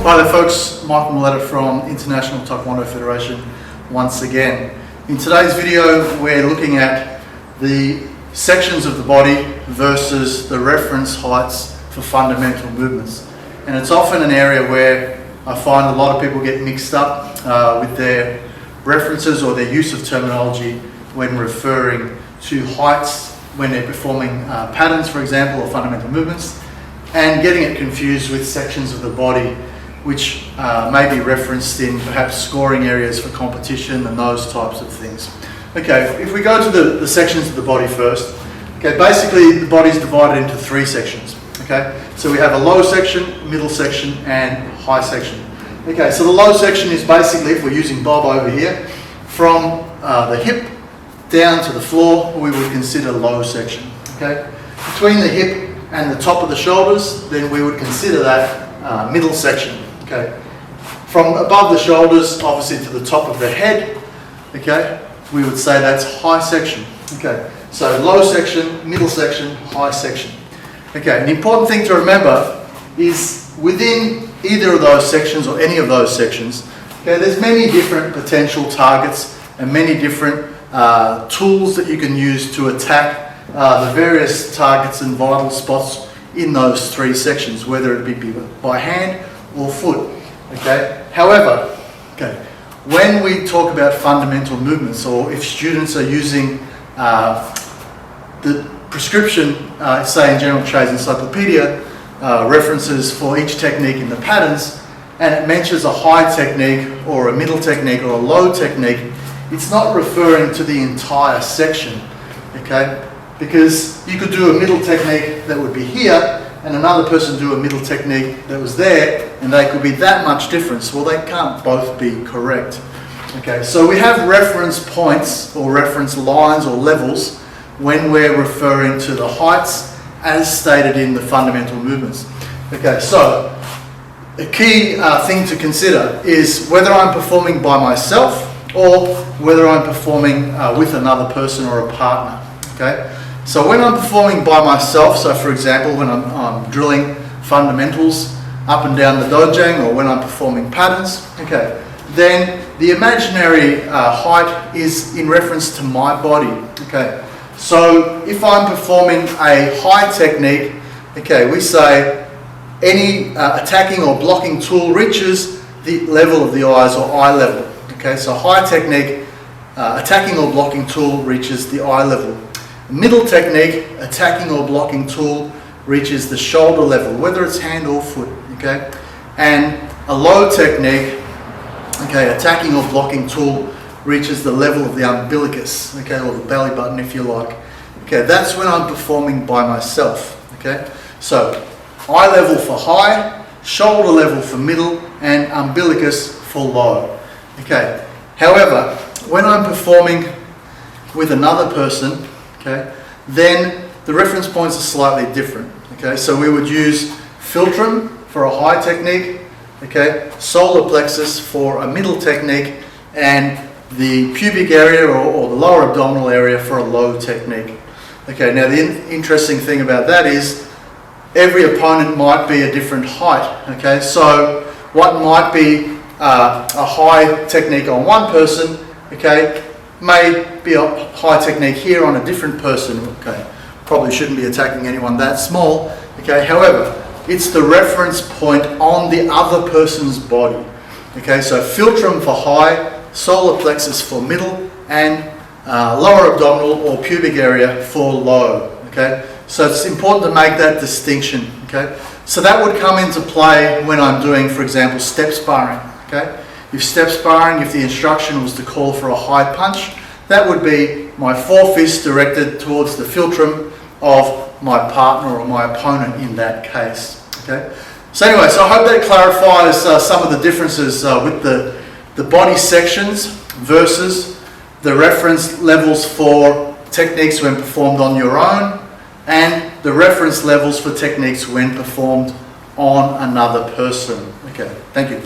Hi there folks, Michael Milletta from International Taekwondo Federation once again. In today's video we're looking at the sections of the body versus the reference heights for fundamental movements. And it's often an area where I find a lot of people get mixed up with their references or their use of terminology when referring to heights when they're performing patterns, for example, or fundamental movements, and getting it confused with sections of the body which may be referenced in perhaps scoring areas for competition and those types of things. Okay, if we go to the sections of the body first, okay, basically the body is divided into three sections. Okay, so we have a low section, middle section, and high section. Okay, so the low section is basically, if we're using Bob over here, from the hip down to the floor, we would consider low section. Okay, between the hip and the top of the shoulders, then we would consider that middle section. Okay, from above the shoulders, obviously to the top of the head, okay, we would say that's high section. Okay, so low section, middle section, high section. Okay, an important thing to remember is within either of those sections or any of those sections, okay, there's many different potential targets and many different tools that you can use to attack the various targets and vital spots in those three sections, whether it be by hand or foot. Okay. However, okay, when we talk about fundamental movements, or if students are using the prescription, say in General Trades Encyclopedia, references for each technique in the patterns, and it mentions a high technique or a middle technique or a low technique, it's not referring to the entire section. Okay, because you could do a middle technique that would be here, and another person do a middle technique that was there, and they could be that much difference. Well, they can't both be correct. Okay, so we have reference points or reference lines or levels when we're referring to the heights as stated in the fundamental movements. Okay, so a key thing to consider is whether I'm performing by myself or whether I'm performing with another person or a partner. Okay. So when I'm performing by myself, so for example when I'm drilling fundamentals up and down the dojang, or when I'm performing patterns, okay, then the imaginary height is in reference to my body. Okay, so if I'm performing a high technique, okay, we say any attacking or blocking tool reaches the level of the eyes or eye level. Okay, so high technique, attacking or blocking tool reaches the eye level. Middle technique, attacking or blocking tool reaches the shoulder level, whether it's hand or foot. Okay, and a low technique, okay, attacking or blocking tool reaches the level of the umbilicus, okay, or the belly button if you like. Okay, that's when I'm performing by myself. Okay, so eye level for high, shoulder level for middle, and umbilicus for low. Okay, however, when I'm performing with another person, okay, then the reference points are slightly different. Okay, so we would use philtrum for a high technique, okay, solar plexus for a middle technique, and the pubic area or the lower abdominal area for a low technique. Okay, now the interesting thing about that is every opponent might be a different height. Okay, so what might be a high technique on one person, okay, may be a high technique here on a different person. Okay, probably shouldn't be attacking anyone that small. Okay, however, it's the reference point on the other person's body. Okay, so philtrum for high, solar plexus for middle, and lower abdominal or pubic area for low. Okay, so it's important to make that distinction. Okay, so that would come into play when I'm doing, for example, step sparring. Okay, if step sparring, if the instruction was to call for a high punch, that would be my forefists directed towards the philtrum of my partner or my opponent in that case. Okay, so anyway, so I hope that clarifies some of the differences with the body sections versus the reference levels for techniques when performed on your own, and the reference levels for techniques when performed on another person. Okay, thank you.